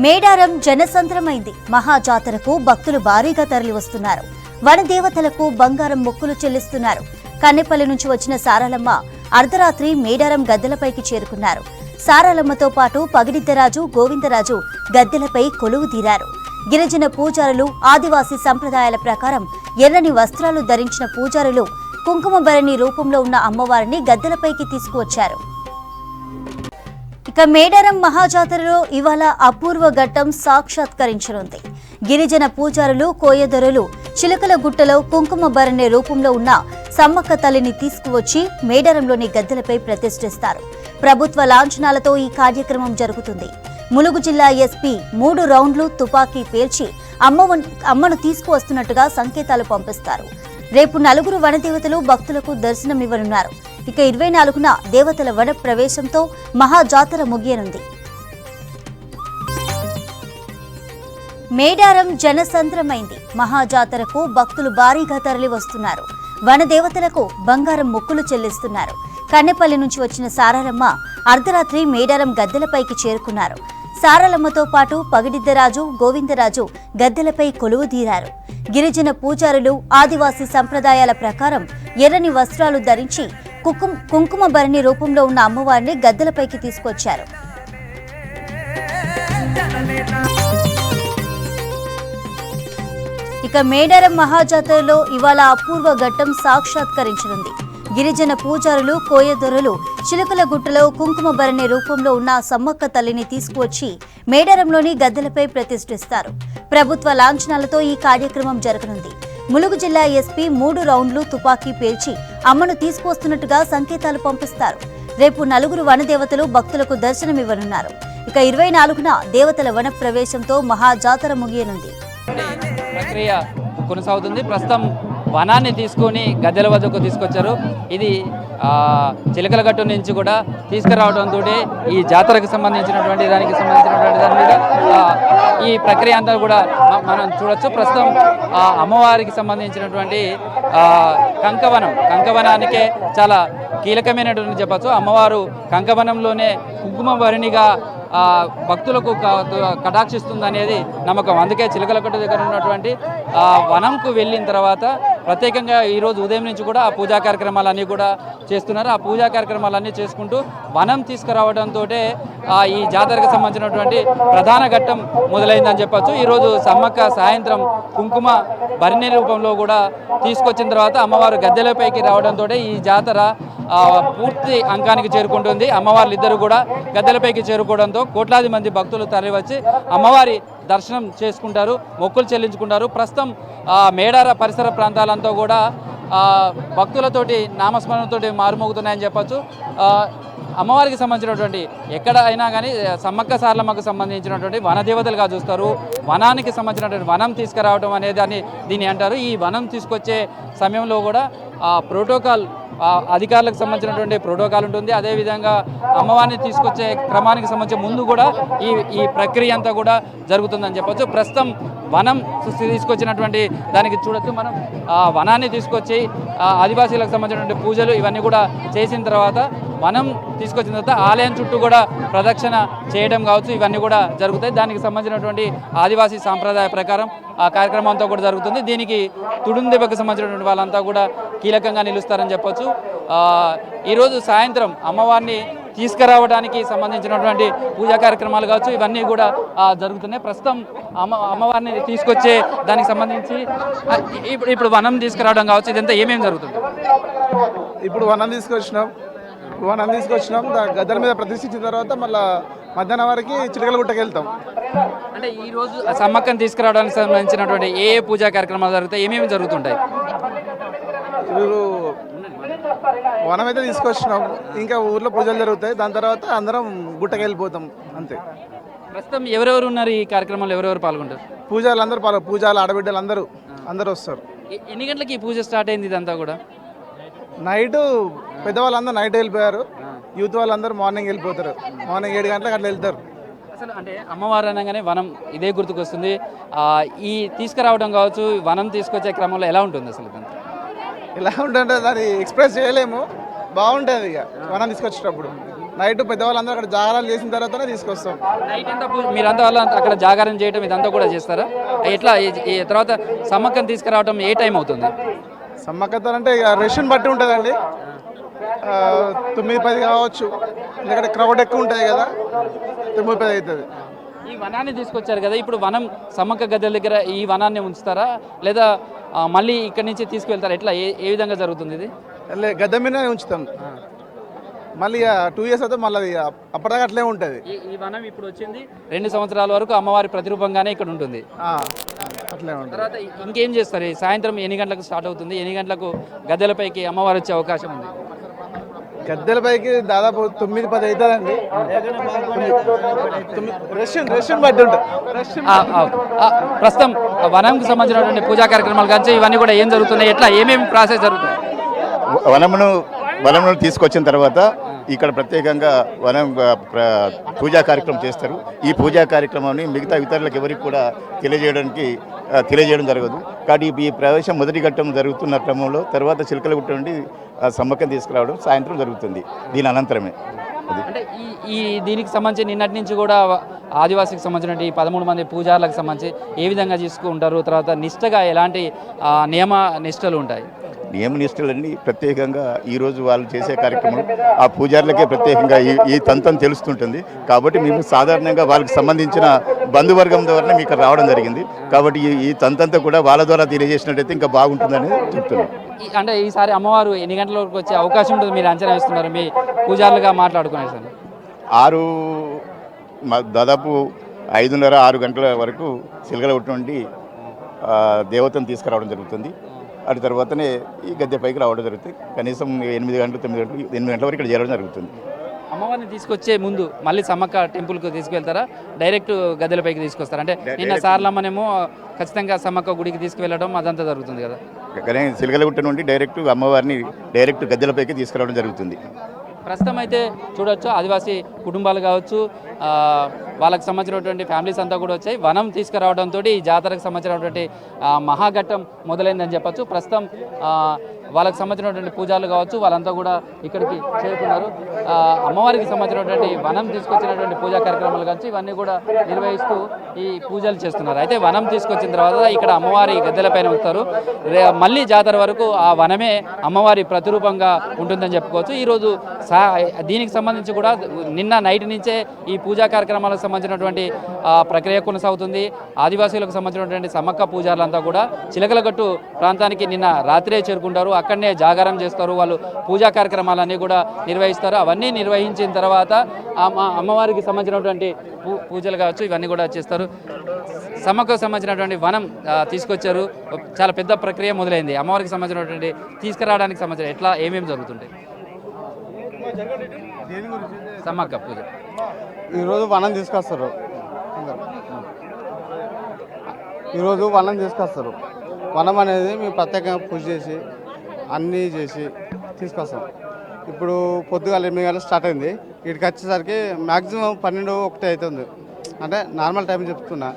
మేడారం జనసంద్రమైంది. మహాజాతరకు భక్తులు భారీగా తరలివస్తున్నారు. వనదేవతలకు బంగారం మొక్కులు చెల్లిస్తున్నారు. కన్నెపల్లి నుంచి వచ్చిన సారాలమ్మ అర్ధరాత్రి మేడారం గద్దెలపైకి చేరుకున్నారు. సారాలమ్మతో పాటు పగిడిద్దరాజు, గోవిందరాజు గద్దెలపై కొలువు తీరారు. గిరిజన పూజారులు ఆదివాసీ సంప్రదాయాల ప్రకారం ఎర్రని వస్త్రాలు ధరించిన పూజారులు కుంకుమ భరణి రూపంలో ఉన్న అమ్మవారిని గద్దెలపైకి తీసుకువచ్చారు. ఇక మేడారం మహాజాతరలో ఇవాళ అపూర్వ ఘట్టం సాక్షాత్కరించనుంది. గిరిజన పూజారులు, కోయదొరలు చిలుకల గుట్టలో కుంకుమ భరణి రూపంలో ఉన్న సమ్మక్క తల్లిని తీసుకువచ్చి మేడారంలోని గద్దెలపై ప్రతిష్ఠిస్తారు. ప్రభుత్వ లాంఛనాలతో ఈ కార్యక్రమం జరుగుతుంది. ములుగు జిల్లా ఎస్పీ 3 రౌండ్లు తుపాకీ పేల్చి అమ్మను తీసుకువస్తున్నట్టుగా సంకేతాలు పంపిస్తారు. రేపు 4 వనదేవతలు భక్తులకు దర్శనమివ్వనున్నారు. ఇక 24న దేవతల వన ప్రవేశంతో మహాజాతర ముగియనుంది. మేడారం జనసంద్రమైంది. మహాజాతరకు భక్తులు భారీగా తరలి వస్తున్నారు. వనదేవతలకు బంగారం మొక్కులు చెల్లిస్తున్నారు. కన్నెపల్లి నుంచి వచ్చిన సారాలమ్మ అర్ధరాత్రి మేడారం గద్దెలపైకి చేరుకున్నారు. సారాలమ్మతో పాటు పగిడిద్దరాజు, గోవిందరాజు గద్దెలపై కొలువు తీరారు. గిరిజన పూజారులు ఆదివాసీ సంప్రదాయాల ప్రకారం ఎర్రని వస్త్రాలు ధరించి కుంకుమ భరణి రూపంలో ఉన్న అమ్మవారిని గద్దెలపైకి తీసుకొచ్చారు. ఇక మేడారం మహాజాతరలో ఇవాళ అపూర్వ ఘట్టం సాక్షాత్కరించనుంది. గిరిజన పూజారులు, కోయదొరలు చిలుకల గుట్టలో కుంకుమ భరణి రూపంలో ఉన్న సమ్మక్క తల్లిని తీసుకువచ్చి మేడారంలోని గద్దెలపై ప్రతిష్ఠిస్తారు. ప్రభుత్వ లాంఛనాలతో ఈ కార్యక్రమం జరగనుంది. ములుగు జిల్లా ఎస్పీ 3 రౌండ్లు తుపాకీ పేల్చి అమ్మను తీసుకువస్తున్నట్టుగా సంకేతాలు పంపిస్తారు. రేపు 4 వనదేవతలు భక్తులకు దర్శనమివ్వనున్నారు. ఇక 24న దేవతల వన ప్రవేశంతో మహాజాతర ముగియనుంది. ప్రక్రియ కొనసాగుతుంది. ప్రస్తుతం వనాన్ని తీసుకొని గద్దెల వద్దకు తీసుకొచ్చారు. ఇది చిలకలగట్టు నుంచి కూడా తీసుకురావడంతో ఈ జాతరకు సంబంధించినటువంటి దాని మీద ఈ ప్రక్రియ అంతా కూడా మనం చూడొచ్చు. ప్రస్తుతం అమ్మవారికి సంబంధించినటువంటి కంకవనానికే చాలా కీలకమైనటువంటి చెప్పచ్చు. అమ్మవారు కంకవనంలోనే కుంకుమ భరణిగా భక్తులకు కటాక్షిస్తుంది అనేది నమ్మకం. అందుకే చిలకలగట్టు దగ్గర ఉన్నటువంటి వనంకు వెళ్ళిన తర్వాత ప్రత్యేకంగా ఈరోజు ఉదయం నుంచి కూడా ఆ పూజా కార్యక్రమాలన్నీ కూడా చేస్తున్నారు. ఆ పూజా కార్యక్రమాలన్నీ చేసుకుంటూ వనం తీసుకురావడంతో ఈ జాతరకు సంబంధించినటువంటి ప్రధాన ఘట్టం మొదలైందని చెప్పచ్చు. ఈరోజు సమ్మక్క సాయంత్రం కుంకుమ భరణి రూపంలో కూడా తీసుకొచ్చిన తర్వాత అమ్మవారు గద్దెలపైకి రావడంతో ఈ జాతర పూర్తి అంకానికి చేరుకుంటుంది. అమ్మవార్లు ఇద్దరు కూడా గద్దెలపైకి చేరుకోవడంతో కోట్లాది మంది భక్తులు తరలివచ్చి అమ్మవారి దర్శనం చేసుకుంటారు, మొక్కులు చెల్లించుకుంటారు. ప్రస్తుతం మేడార పరిసర ప్రాంతాలంతా కూడా భక్తులతోటి నామస్మరణతోటి మారుమోగుతున్నాయని చెప్పచ్చు. అమ్మవారికి సంబంధించినటువంటి ఎక్కడ అయినా కానీ సమ్మక్క సారలమ్మకు సంబంధించినటువంటి వనదేవతలుగా చూస్తారు. వనానికి సంబంధించినటువంటి వనం తీసుకురావడం అనేది దీన్ని అంటారు. ఈ వనం తీసుకొచ్చే సమయంలో కూడా ప్రోటోకాల్ అధికారులకు సంబంధించినటువంటి ప్రోటోకాల్ ఉంటుంది. అదేవిధంగా అమ్మవారిని తీసుకొచ్చే క్రమానికి సంబంధించి ముందు కూడా ఈ ప్రక్రియ అంతా కూడా జరుగుతుందని చెప్పొచ్చు. ప్రస్తుతం వనం తీసుకొచ్చినటువంటి దానికి చూడొచ్చు మనం. వనాన్ని తీసుకొచ్చి ఆదివాసీలకు సంబంధించినటువంటి పూజలు ఇవన్నీ కూడా చేసిన తర్వాత వనం తీసుకొచ్చిన తర్వాత ఆలయం చుట్టూ కూడా ప్రదక్షిణ చేయడం కావచ్చు, ఇవన్నీ కూడా జరుగుతాయి. దానికి సంబంధించినటువంటి ఆదివాసీ సాంప్రదాయ ప్రకారం ఆ కార్యక్రమం అంతా కూడా జరుగుతుంది. దీనికి తుడుందెబ్బకు సంబంధించినటువంటి వాళ్ళంతా కూడా కీలకంగా నిలుస్తారని చెప్పొచ్చు. ఈరోజు సాయంత్రం అమ్మవారిని తీసుకురావడానికి సంబంధించినటువంటి పూజా కార్యక్రమాలు కావచ్చు, ఇవన్నీ కూడా జరుగుతున్నాయి. ప్రస్తుతం అమ్మవారిని తీసుకొచ్చే దానికి సంబంధించి ఇప్పుడు వనం తీసుకురావడం కావచ్చు, ఇదంతా ఏమేమి జరుగుతుంది? ఇప్పుడు వనం తీసుకొచ్చినాం గద్దెల మీద ప్రతిష్ఠించిన తర్వాత మళ్ళీ మధ్యాహ్నం వరకు చిలకల గుట్టకి వెళ్తాం. అంటే ఈ రోజు సమ్మక్కను తీసుకురావడానికి సంబంధించినటువంటి ఏ పూజా కార్యక్రమాలు జరుగుతాయి, ఏమేమి జరుగుతుంటాయి? ఇప్పుడు వనం అయితే తీసుకొచ్చినాం, ఇంకా ఊర్లో పూజలు జరుగుతాయి. దాని తర్వాత అందరం గుట్టకి వెళ్ళిపోతాం అంతే. ప్రస్తుతం ఎవరెవరు ఉన్నారు ఈ కార్యక్రమంలో? ఎవరెవరు పాల్గొంటారు? పూజలు అందరూ పూజలు ఆడబిడ్డలు అందరూ వస్తారు. ఎన్ని గంటలకి ఈ పూజ స్టార్ట్ అయింది? ఇదంతా కూడా నైట్ పెద్దవాళ్ళందరూ నైట్ వెళ్ళిపోయారు. యూత్ వాళ్ళందరూ మార్నింగ్ వెళ్ళిపోతారు. మార్నింగ్ 7 గంటలకు అట్లా వెళ్తారు. అసలు అంటే అమ్మవారు అనగానే వనం ఇదే గుర్తుకొస్తుంది. ఈ తీసుకురావడం కావచ్చు, వనం తీసుకొచ్చే క్రమంలో ఎలా ఉంటుంది అసలు? ఎలా ఉంటుంటే దాన్ని ఎక్స్ప్రెస్ చేయలేము. బాగుంటుంది ఇక వనం తీసుకొచ్చేటప్పుడు. నైట్ పెద్దవాళ్ళందరూ అక్కడ జాగారాలు చేసిన తర్వాతనే తీసుకొస్తాం. నైట్ అంతా మీరంతా వాళ్ళ అక్కడ జాగారం చేయడం ఇదంతా కూడా చేస్తారా? ఎట్లా ఈ తర్వాత సమ్మక్కని తీసుకురావడం ఏ టైం అవుతుంది? సమ్మక్కత అంటే ఇక రష్ని బట్టి ఉంటుందండి. 9-10 కావచ్చు, ఎందుకంటే క్రౌడ్ ఎక్కువ ఉంటుంది కదా, 9-10 అవుతుంది. ఈ వనాన్ని తీసుకొచ్చారు కదా, ఇప్పుడు వనం సమ్మక్క గద్దెల దగ్గర ఈ వనాన్ని ఉంచుతారా లేదా మళ్ళీ ఇక్కడి నుంచి తీసుకువెళ్తారా? ఎట్లా ఏ విధంగా జరుగుతుంది ఇది? గద్దె మీదనే ఉంచుతాం. మళ్ళీ 2 years అయితే మళ్ళీ అప్పటిదాకా అట్లే ఉంటుంది. ఈ వనం ఇప్పుడు వచ్చింది 2 సంవత్సరాల వరకు అమ్మవారి ప్రతిరూపంగానే ఇక్కడ ఉంటుంది. అట్లే ఉంటుంది. తర్వాత ఇంకేం చేస్తారు? సాయంత్రం ఎన్ని గంటలకు స్టార్ట్ అవుతుంది? ఎన్ని గంటలకు గద్దెలపైకి అమ్మవారు వచ్చే అవకాశం ఉంది? గద్దెలపైకి దాదాపు 9-10 అవుతుందండి. రష్ని బట్టి ఉంటుంది. ప్రస్తుతం వనంకు సంబంధించినటువంటి పూజా కార్యక్రమాలు కానీ ఇవన్నీ కూడా ఏం జరుగుతున్నాయి, ఎట్లా ఏమేమి ప్రాసెస్ జరుగుతుంది? వనమును తీసుకొచ్చిన తర్వాత ఇక్కడ ప్రత్యేకంగా వనం పూజా కార్యక్రమం చేస్తారు. ఈ పూజా కార్యక్రమాన్ని మిగతా ఇతరులకు ఎవరికి కూడా తెలియజేయడం జరగదు. కానీ ఈ ప్రవేశం మొదటి ఘట్టం జరుగుతున్న క్రమంలో తర్వాత చిలకలగుట్ట నుండి సమ్మక్కని తీసుకురావడం సాయంత్రం జరుగుతుంది. దీని అనంతరమే అంటే ఈ దీనికి సంబంధించి నిన్నటి నుంచి కూడా ఆదివాసీకి సంబంధించిన ఈ 13 మంది పూజారులకు సంబంధించి ఏ విధంగా తీసుకుంటారు? తర్వాత నిష్టగా ఎలాంటి నియమ నిష్టలు ఉంటాయి? నియమనిష్టలన్నీ ప్రత్యేకంగా ఈరోజు వాళ్ళు చేసే కార్యక్రమం ఆ పూజారులకే ప్రత్యేకంగా ఈ తంతం తెలుస్తుంటుంది. కాబట్టి మేము సాధారణంగా వాళ్ళకి సంబంధించిన బంధువర్గం ద్వారా మీకు రావడం జరిగింది. కాబట్టి ఈ తంతంతా కూడా వాళ్ళ ద్వారా తెలియజేసినట్టయితే ఇంకా బాగుంటుందని చెప్తున్నాం. అంటే ఈసారి అమ్మవారు ఎన్ని గంటల వరకు వచ్చే అవకాశం ఉంటుంది మీరు అంచనా వేస్తున్నారు మీ పూజారులుగా మాట్లాడుకునే సార్? దాదాపు 5:30-6 గంటల వరకు చిలకలగుట్ట నుండి దేవతను తీసుకురావడం జరుగుతుంది. అటు తర్వాతనే ఈ గద్దెపైకి రావడం జరుగుతుంది. కనీసం 8 గంటలు 8 గంటల వరకు ఇక్కడ చేరడం జరుగుతుంది. అమ్మవారిని తీసుకొచ్చే ముందు మళ్ళీ సమ్మక్క టెంపుల్కి తీసుకువెళ్తారా? డైరెక్ట్ గద్దెలపైకి తీసుకొస్తారా? అంటే నిన్న సార్లమ్మనేమో ఖచ్చితంగా సమ్మక్క గుడికి తీసుకువెళ్ళడం అదంతా జరుగుతుంది కదా, కానీ చిలకలగుట్ట నుండి అమ్మవారిని డైరెక్ట్ గద్దెలపైకి తీసుకురావడం జరుగుతుంది. ప్రస్తుతం అయితే చూడొచ్చు ఆదివాసీ కుటుంబాలు కావచ్చు, వాళ్ళకి సంబంధించినటువంటి ఫ్యామిలీస్ అంతా కూడా వచ్చాయి. వనం తీసుకురావడంతో ఈ జాతరకు సంబంధించినటువంటి మహాఘట్టం మొదలైందని చెప్పచ్చు. ప్రస్తుతం వాళ్ళకి సంబంధించినటువంటి పూజలు కావచ్చు వాళ్ళంతా కూడా ఇక్కడికి చేరుకున్నారు. అమ్మవారికి సంబంధించినటువంటి వనం తీసుకొచ్చినటువంటి పూజా కార్యక్రమాలు కావచ్చు ఇవన్నీ కూడా నిర్వహిస్తూ ఈ పూజలు చేస్తున్నారు. అయితే వనం తీసుకొచ్చిన తర్వాత ఇక్కడ అమ్మవారి గద్దెలపైన వస్తారు. మళ్ళీ జాతర వరకు ఆ వనమే అమ్మవారి ప్రతిరూపంగా ఉంటుందని చెప్పుకోవచ్చు. ఈరోజు దీనికి సంబంధించి కూడా నిన్న నైట్ నుంచే ఈ పూజా కార్యక్రమాలకు సంబంధించినటువంటి ప్రక్రియ కొనసాగుతుంది. ఆదివాసీలకు సంబంధించినటువంటి సమ్మక్క పూజారులంతా కూడా చిలకలగట్టు ప్రాంతానికి నిన్న రాత్రే చేరుకుంటారు. అక్కడనే జాగారం చేస్తారు. వాళ్ళు పూజా కార్యక్రమాలన్నీ కూడా నిర్వహిస్తారు. అవన్నీ నిర్వహించిన తర్వాత అమ్మవారికి సంబంధించినటువంటి పూజలు కావచ్చు ఇవన్నీ కూడా చేస్తారు. సమ్మక్కకు సంబంధించినటువంటి వనం తీసుకొచ్చారు. చాలా పెద్ద ప్రక్రియ మొదలైంది. అమ్మవారికి సంబంధించినటువంటి తీసుకురావడానికి సంబంధించిన ఎట్లా ఏమేమి జరుగుతుంటాయి? సమ్మక్క పూజ ఈరోజు వనం తీసుకొస్తారు. ఈరోజు వనం తీసుకొస్తారు. వనం అనేది మేము ప్రత్యేకంగా పూజ చేసి అన్నీ చేసి తీసుకొస్తాం. ఇప్పుడు పొద్దుగాల 8 గంటలు స్టార్ట్ అయింది. ఇక్కడికి వచ్చేసరికి మ్యాక్సిమం 12-1 అవుతుంది. అంటే నార్మల్ టైం చెప్తున్నా.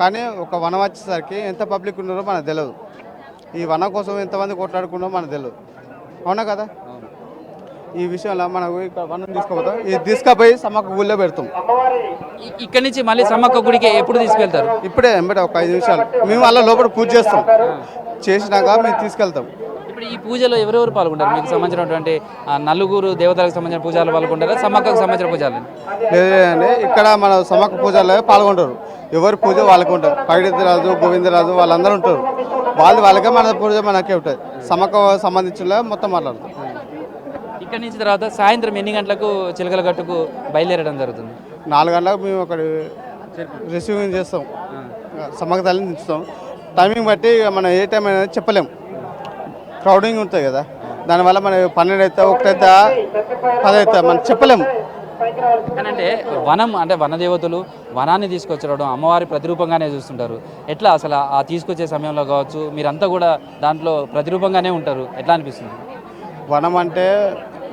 కానీ ఒక వనం వచ్చేసరికి ఎంత పబ్లిక్ ఉన్నారో మనకు తెలియదు. ఈ వనం కోసం ఎంతమంది కొట్లాడుకున్నారో మనకు తెలియదు. అవునా కదా? ఈ విషయంలో మనం వనం తీసుకుపోతాం. ఇది తీసుకుపోయి సమ్మక్క గుడిలో పెడతాం. ఇక్కడి నుంచి మళ్ళీ సమ్మక్క గుడికి ఎప్పుడు తీసుకెళ్తారు? ఇప్పుడే ఎంబడే ఒక 5 నిమిషాలు మేము అలా లోపల పూజ చేస్తాం. చేసినాక మేము తీసుకెళ్తాం. ఇప్పుడు ఈ పూజలో ఎవరెవరు పాల్గొంటారు? మీకు సంబంధించినటువంటి నలుగురు దేవతలకు సంబంధించిన పూజలు పాల్గొంటారా? సమ్మక్కకు సంబంధించిన పూజలు లేదండి, ఇక్కడ మన సమ్మక్క పూజల్లో పాల్గొంటారు. ఎవరి పూజ వాళ్ళకి ఉంటారు. పైడితరాజు గోవిందరాజు వాళ్ళందరూ ఉంటారు. వాళ్ళకే మన పూజ మనకే ఉంటుంది. సమ్మక్క సంబంధించిన మొత్తం మాట్లాడతారు. ఇక్కడి నుంచి తర్వాత సాయంత్రం ఎన్ని గంటలకు చిలకలగట్టుకు బయలుదేరడం జరుగుతుంది? 4 గంటలకు మేము అక్కడ రిసీవింగ్ చేస్తాం. సమ్మక్క తల్లిని దించుతాం. టైమింగ్ బట్టి మనం ఏ టైం అనేది చెప్పలేం. క్రౌడింగ్ ఉంటుంది కదా, దానివల్ల మనం 12 అయితే 1 అయితే 10 అయితే మనం చెప్పలేము. అంటే వనం అంటే వనదేవతలు వనాన్ని తీసుకొచ్చడం అమ్మవారి ప్రతిరూపంగానే చూస్తుంటారు. ఎట్లా అసలు ఆ తీసుకొచ్చే సమయంలో కావచ్చు మీరంతా కూడా దాంట్లో ప్రతిరూపంగానే ఉంటారు. ఎట్లా అనిపిస్తుంది? వనం అంటే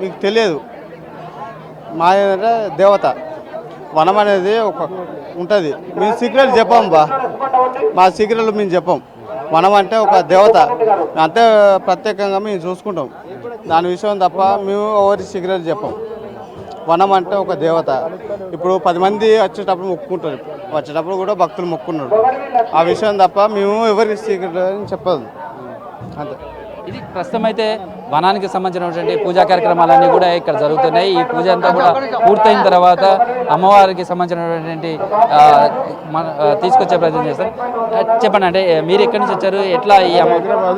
మీకు తెలియదు. మా ఏంటంటే దేవత. వనం అనేది ఒక ఉంటుంది. మేము సీక్రెట్ చెప్పాం మా సీక్రెట్లు మేము చెప్పాం. వనం అంటే ఒక దేవత. అంతే ప్రత్యేకంగా మేము చూసుకుంటాం. దాని విషయం తప్ప మేము ఎవరి సీక్రెట్ చెప్పాం. వనం అంటే ఒక దేవత. ఇప్పుడు 10 మంది వచ్చేటప్పుడు మొక్కుకుంటారు, వచ్చేటప్పుడు కూడా భక్తులు మొక్కున్నారు. ఆ విషయం తప్ప మేము ఎవరి సీక్రెట్ అని చెప్పదు అంతే. ఇది ప్రస్తుతం అయితే వనానికి సంబంధించినటువంటి పూజా కార్యక్రమాలన్నీ కూడా ఇక్కడ జరుగుతున్నాయి. ఈ పూజ అంతా కూడా పూర్తయిన తర్వాత అమ్మవారికి సంబంధించినటువంటి తీసుకొచ్చే ప్రయత్నం చేస్తారు. చెప్పండి, అంటే మీరు ఎక్కడి నుంచి వచ్చారు, ఎట్లా ఈ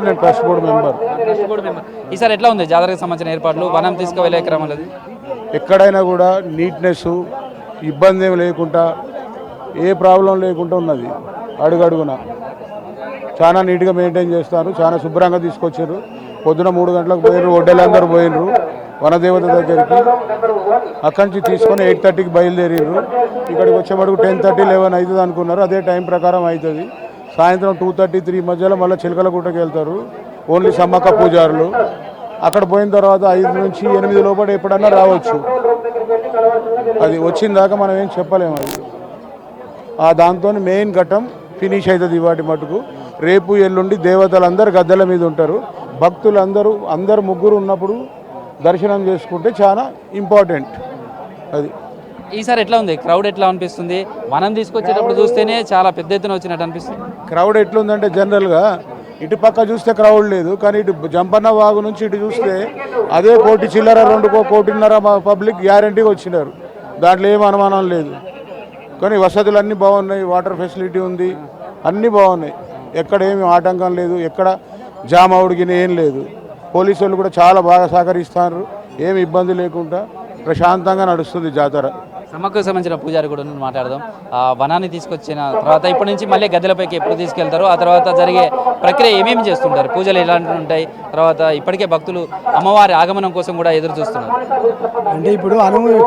నేను ట్రస్ట్ బోర్డు మెంబర్. ఈసారి ఎట్లా ఉంది జాతరకు సంబంధించిన ఏర్పాట్లు, వనం తీసుకువెళ్ళే క్రమంలో? ఎక్కడైనా కూడా నీట్నెస్, ఇబ్బంది ఏమి లేకుండా, ఏ ప్రాబ్లం లేకుండా ఉన్నది. అడుగడుగున చాలా నీట్గా మెయింటైన్ చేస్తారు, చాలా శుభ్రంగా తీసుకొచ్చారు. పొద్దున 3 గంటలకు పోయినరు, ఒడ్డెలందరూ పోయినరు వనదేవత దగ్గరికి. అక్కడి నుంచి తీసుకొని 8:30కి బయలుదేరిర్రు. ఇక్కడికి వచ్చేమడుగు 10:30, 11 అవుతుంది అనుకున్నారు. అదే టైం ప్రకారం అవుతుంది. సాయంత్రం 2:30, 3 మధ్యలో మళ్ళీ చిలకలగుట్టకి వెళ్తారు ఓన్లీ సమ్మక్క పూజారులు. అక్కడ పోయిన తర్వాత 5 నుంచి 8 లోపల ఎప్పుడన్నా రావచ్చు. అది వచ్చిన దాకా మనం ఏం చెప్పలేము. అది దాంతో మెయిన్ ఘట్టం ఫినిష్ అవుతుంది వాటి మటుకు. రేపు ఎల్లుండి దేవతలందరూ గద్దెల మీద ఉంటారు. అందరూ ముగ్గురు ఉన్నప్పుడు దర్శనం చేసుకుంటే చాలా ఇంపార్టెంట్. అది ఈసారి ఎట్లా ఉంది, క్రౌడ్ ఎట్లా అనిపిస్తుంది? వనం తీసుకొచ్చేటప్పుడు చూస్తేనే చాలా పెద్ద ఎత్తున వచ్చినట్టు అనిపిస్తుంది. క్రౌడ్ ఎట్లుందంటే జనరల్గా ఇటు పక్క చూస్తే క్రౌడ్ లేదు, కానీ ఇటు జంపన్న వాగు నుంచి ఇటు చూస్తే అదే 1 కోటి చిల్లర 2 కోటిన్నర పబ్లిక్ గ్యారంటీగా వచ్చినారు. దాంట్లో ఏం అనుమానం లేదు. కానీ వసతులు అన్నీ బాగున్నాయి, వాటర్ ఫెసిలిటీ ఉంది, అన్నీ బాగున్నాయి. ఎక్కడ ఏమి ఆటంకం లేదు, ఎక్కడ జామ్ అవుడిగిన ఏం లేదు. పోలీసు వాళ్ళు కూడా చాలా బాగా సహకరిస్తారు. ఏమి ఇబ్బంది లేకుండా ప్రశాంతంగా నడుస్తుంది జాతర. సమ్మక్కకు సంబంధించిన పూజారి కూడా మాట్లాడదాం. వనాన్ని తీసుకొచ్చిన తర్వాత ఇప్పటి నుంచి మళ్ళీ గద్దెలపైకి ఎప్పుడు తీసుకెళ్తారు, ఆ తర్వాత జరిగే ప్రక్రియ ఏమేమి చేస్తుంటారు, పూజలు ఎలాంటివి ఉంటాయి, తర్వాత ఇప్పటికే భక్తులు అమ్మవారి ఆగమనం కోసం కూడా ఎదురు చూస్తున్నారు. అంటే ఇప్పుడు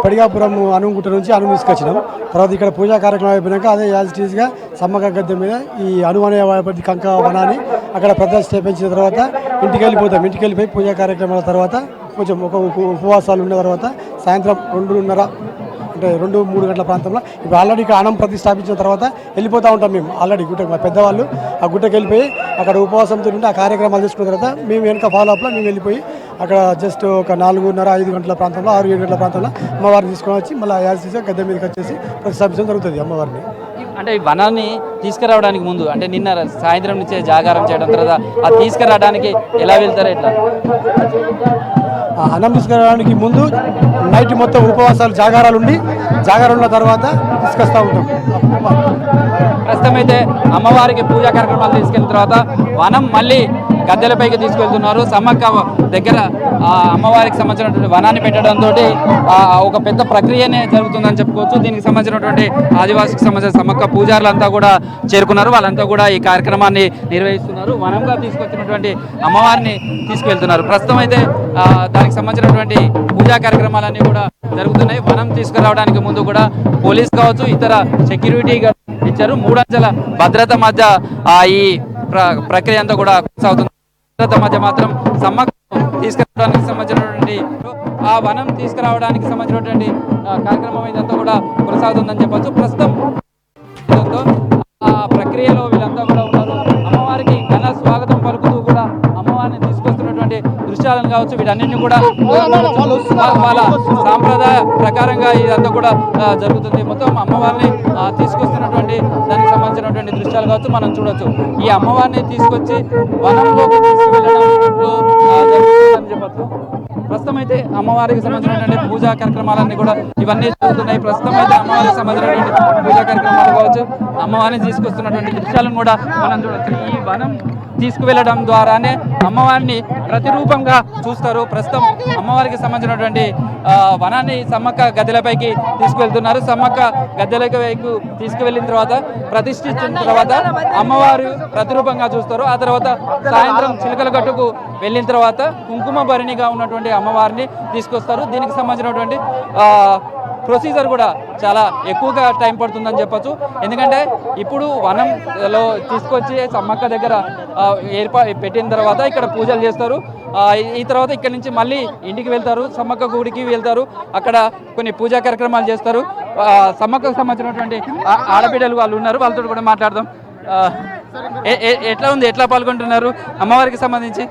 పడిగాపురం అనుగుంట నుంచి తీసుకొచ్చినాం. తర్వాత ఇక్కడ పూజా కార్యక్రమం అయిపోయినాక అదే యాజ్ ఇట్ ఈస్గా సమ్మక్క గద్దె మీద ఈ అనే కంక వనాన్ని అక్కడ ప్రదర్శించిన తర్వాత ఇంటికి వెళ్ళిపోతాం. ఇంటికి వెళ్ళిపోయి పూజా కార్యక్రమాల తర్వాత కొంచెం ఒక ఉపవాసాలు ఉన్న తర్వాత సాయంత్రం 2:30 అంటే 2-3 గంటల ప్రాంతంలో ఇప్పుడు ఆల్రెడీ ఇక్కడ అన్నం ప్రతిష్టాపించిన తర్వాత వెళ్ళిపోతూ ఉంటాం మేము. ఆల్రెడీ గుట్టకు మా పెద్దవాళ్ళు ఆ గుట్టకు వెళ్ళిపోయి అక్కడ ఉపవాసంతో ఉంటే ఆ కార్యక్రమాలు చేసుకున్న తర్వాత మేము వెనక ఫాలోఅప్లో మేము వెళ్ళిపోయి అక్కడ జస్ట్ ఒక 4:30-5 గంటల ప్రాంతంలో 6-7 గంటల ప్రాంతంలో అమ్మవారిని తీసుకొని వచ్చి మళ్ళీ యాసిగా గద్దె మీదకి వచ్చేసి ప్రతిష్టాపించడం జరుగుతుంది అమ్మవారిని. అంటే ఈ వనాన్ని తీసుకురావడానికి ముందు, అంటే నిన్న సాయంత్రం నుంచే జాగారం చేయడం తర్వాత అది తీసుకురావడానికి ఎలా వెళ్తారో ఎట్లా? అన్నం తీసుకురావడానికి ముందు నైట్ మొత్తం ఉపవాసాలు జాగారాలు ఉన్న తర్వాత తీసుకొస్తూ ఉంటాం. ప్రస్తుతం అయితే అమ్మవారికి పూజా కార్యక్రమాలు తీసుకెళ్ళిన తర్వాత వనం మళ్ళీ గద్దెలపైకి తీసుకెళ్తున్నారు. సమ్మక్క దగ్గర అమ్మవారికి సంబంధించినటువంటి వనాన్ని పెట్టడంతో ఒక పెద్ద ప్రక్రియనే జరుగుతుందని చెప్పుకోవచ్చు. దీనికి సంబంధించినటువంటి ఆదివాసికి సంబంధించిన సమ్మక్క పూజారులంతా కూడా చేరుకున్నారు. వాళ్ళంతా కూడా ఈ కార్యక్రమాన్ని నిర్వహిస్తున్నారు. వనంగా తీసుకొచ్చినటువంటి అమ్మవారిని తీసుకువెళ్తున్నారు. ప్రస్తుతం అయితే దానికి సంబంధించినటువంటి పూజా కార్యక్రమాలన్నీ కూడా జరుగుతున్నాయి. వనం తీసుకురావడానికి ముందు కూడా పోలీస్ కావచ్చు, ఇతర సెక్యూరిటీ ఇచ్చారు. 3 అంచెల భద్రత మధ్య ఈ ప్రక్రియ అంతా కూడా కొనసాగుతుంది. భద్రత మధ్య మాత్రం సమ్మక్క తీసుకురావడానికి సంబంధించినటువంటి ఆ వనం తీసుకురావడానికి సంబంధించినటువంటి కార్యక్రమం ఇదంతా కూడా కొనసాగుతుందని చెప్పచ్చు. ప్రస్తుతం ఆ ప్రక్రియలో వీళ్ళంతా కూడా ఉన్నారు. అమ్మవారికి ఘన స్వాగతం పలుకుతూ కూడా అమ్మవారిని తీసుకొస్తున్నటువంటి దృశ్యాలను కావచ్చు, వీటన్నింటినీ కూడా వాళ్ళ సాంప్రదాయ ప్రకారంగా ఇదంతా కూడా జరుగుతుంది. మొత్తం అమ్మవారిని తీసుకొస్తున్నటువంటి దానికి సంబంధించినటువంటి దృశ్యాలు కావచ్చు మనం చూడొచ్చు. ఈ అమ్మవారిని తీసుకొచ్చి వనంలోకి తీసుకువెళ్ళడంలో జరుగుతుందని చెప్పచ్చు. ప్రస్తుతం అయితే అమ్మవారికి సంబంధించినటువంటి పూజా కార్యక్రమాలన్నీ కూడా ఇవన్నీ జరుగుతున్నాయి. ప్రస్తుతం అయితే అమ్మవారికి సంబంధించినటువంటి పూజా కార్యక్రమాలు కావచ్చు, అమ్మవారిని తీసుకొస్తున్నటువంటి దృశ్యాలను కూడా మనం చూడవచ్చు. ఈ వనం తీసుకువెళ్ళడం ద్వారానే అమ్మవారిని ప్రతిరూపంగా చూస్తారు. ప్రస్తుతం అమ్మవారికి సంబంధించినటువంటి వనాన్ని సమ్మక్క గద్దెలపైకి తీసుకువెళ్తున్నారు. సమ్మక్క గద్దెలపైకి తీసుకువెళ్ళిన తర్వాత ప్రతిష్ఠించిన తర్వాత అమ్మవారు ప్రతిరూపంగా చూస్తారు. ఆ తర్వాత సాయంత్రం చిలకలగట్టుకు వెళ్ళిన తర్వాత కుంకుమ భరణిగా ఉన్నటువంటి అమ్మవారిని తీసుకొస్తారు. దీనికి సంబంధించినటువంటి ప్రొసీజర్ కూడా చాలా ఎక్కువగా టైం పడుతుందని చెప్పచ్చు. ఎందుకంటే ఇప్పుడు వనంలో తీసుకొచ్చి సమ్మక్క దగ్గర పెట్టిన తర్వాత ఇక్కడ పూజలు చేస్తారు. ఈ తర్వాత ఇక్కడ నుంచి మళ్ళీ ఇంటికి వెళ్తారు, సమ్మక్క గుడికి వెళ్తారు. అక్కడ కొన్ని పూజా కార్యక్రమాలు చేస్తారు. సమ్మక్కకు సంబంధించినటువంటి ఆడబిడ్డలు వాళ్ళు ఉన్నారు, వాళ్ళతో కూడా మాట్లాడదాం. ఎట్లా ఉంది, ఎట్లా పాల్గొంటున్నారు అమ్మవారికి సంబంధించి?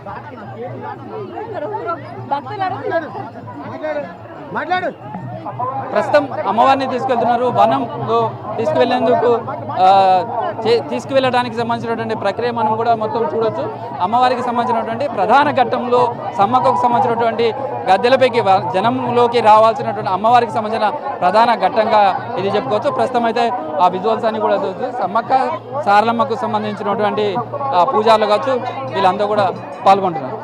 ప్రస్తుతం అమ్మవారిని తీసుకెళ్తున్నారు. వనంలో తీసుకువెళ్లేందుకు తీసుకువెళ్ళడానికి సంబంధించినటువంటి ప్రక్రియ మనం కూడా మొత్తం చూడొచ్చు. అమ్మవారికి సంబంధించినటువంటి ప్రధాన ఘట్టంలో సమ్మక్కకు సంబంధించినటువంటి గద్దెలపైకి జనంలోకి రావాల్సినటువంటి అమ్మవారికి సంబంధించిన ప్రధాన ఘట్టంగా ఇది చెప్పుకోవచ్చు. ప్రస్తుతం అయితే ఆ విజువల్స్ అన్ని కూడా చూడొచ్చు. సమ్మక్క సారలమ్మకు సంబంధించినటువంటి పూజారులు కావచ్చు, వీళ్ళందరూ కూడా పాల్గొంటున్నారు.